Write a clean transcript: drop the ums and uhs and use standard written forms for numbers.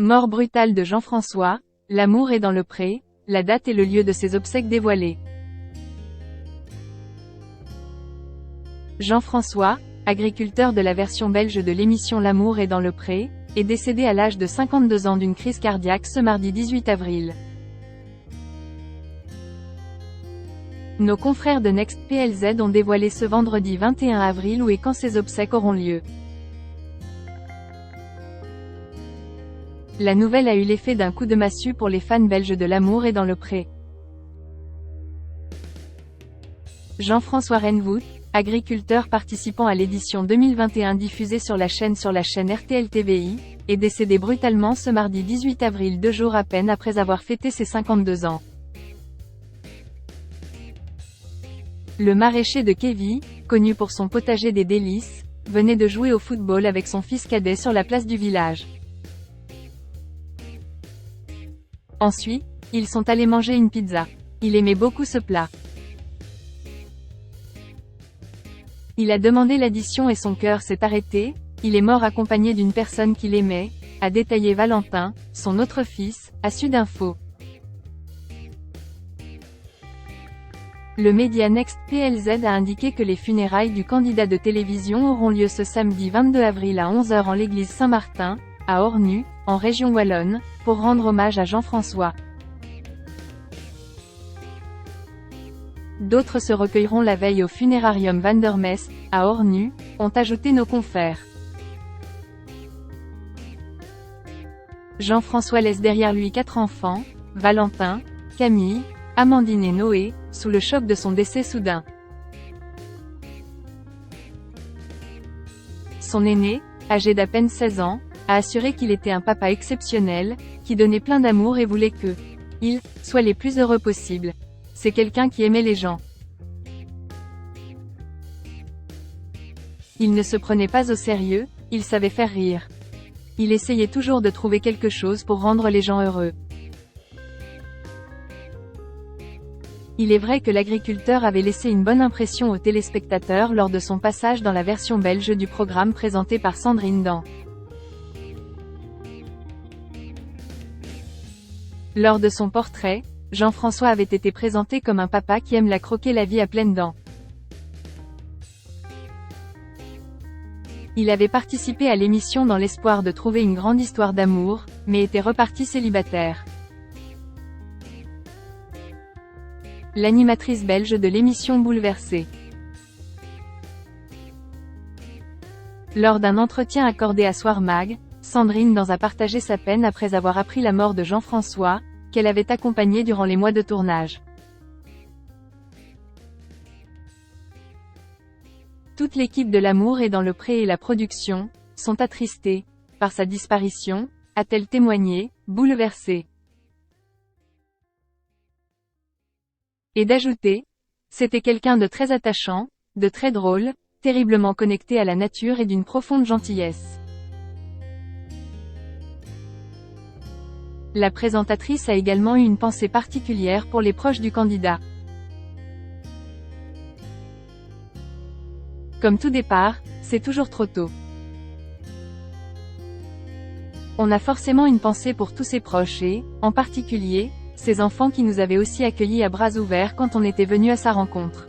Mort brutale de Jean-François, l'amour est dans le pré, la date et le lieu de ses obsèques dévoilés. Jean-François, agriculteur de la version belge de l'émission L'amour est dans le pré, est décédé à l'âge de 52 ans d'une crise cardiaque ce mardi 18 avril. Nos confrères de Next PLZ ont dévoilé ce vendredi 21 avril où et quand ces obsèques auront lieu. La nouvelle a eu l'effet d'un coup de massue pour les fans belges de L'amour est dans le pré. Jean-François Renvoet, agriculteur participant à l'édition 2021 diffusée sur la chaîne RTL TVI, est décédé brutalement ce mardi 18 avril 2 jours à peine après avoir fêté ses 52 ans. Le maraîcher de Kévy, connu pour son potager des délices, venait de jouer au football avec son fils cadet sur la place du village. Ensuite, ils sont allés manger une pizza. Il aimait beaucoup ce plat. Il a demandé l'addition et son cœur s'est arrêté, il est mort accompagné d'une personne qu'il aimait, a détaillé Valentin, son autre fils, a Sudinfo. Le média Next PLZ a indiqué que les funérailles du candidat de télévision auront lieu ce samedi 22 avril à 11 h en l'église Saint-Martin, à Ornu, en région wallonne, pour rendre hommage à Jean-François. D'autres se recueilleront la veille au funérarium Van der Mest, à Ornu, ont ajouté nos confrères. Jean-François laisse derrière lui 4 enfants, Valentin, Camille, Amandine et Noé, sous le choc de son décès soudain. Son aîné, âgé d'à peine 16 ans, a assuré qu'il était un papa exceptionnel, qui donnait plein d'amour et voulait que ils soient les plus heureux possible. C'est quelqu'un qui aimait les gens. Il ne se prenait pas au sérieux, il savait faire rire. Il essayait toujours de trouver quelque chose pour rendre les gens heureux. Il est vrai que l'agriculteur avait laissé une bonne impression aux téléspectateurs lors de son passage dans la version belge du programme présenté par Sandrine Dan. Lors de son portrait, Jean-François avait été présenté comme un papa qui aime croquer la vie à pleines dents. Il avait participé à l'émission dans l'espoir de trouver une grande histoire d'amour, mais était reparti célibataire. L'animatrice belge de l'émission Bouleversée. Lors d'un entretien accordé à Soir Mag, Sandrine Dan a partagé sa peine après avoir appris la mort de Jean-François, qu'elle avait accompagné durant les mois de tournage. Toute l'équipe de L'amour est dans le pré et la production, sont attristés par sa disparition, a-t-elle témoigné, Bouleversée. Et d'ajouter, c'était quelqu'un de très attachant, de très drôle, terriblement connecté à la nature et d'une profonde gentillesse. La présentatrice a également eu une pensée particulière pour les proches du candidat. Comme tout départ, c'est toujours trop tôt. On a forcément une pensée pour tous ses proches et, en particulier, ses enfants qui nous avaient aussi accueillis à bras ouverts quand on était venu à sa rencontre.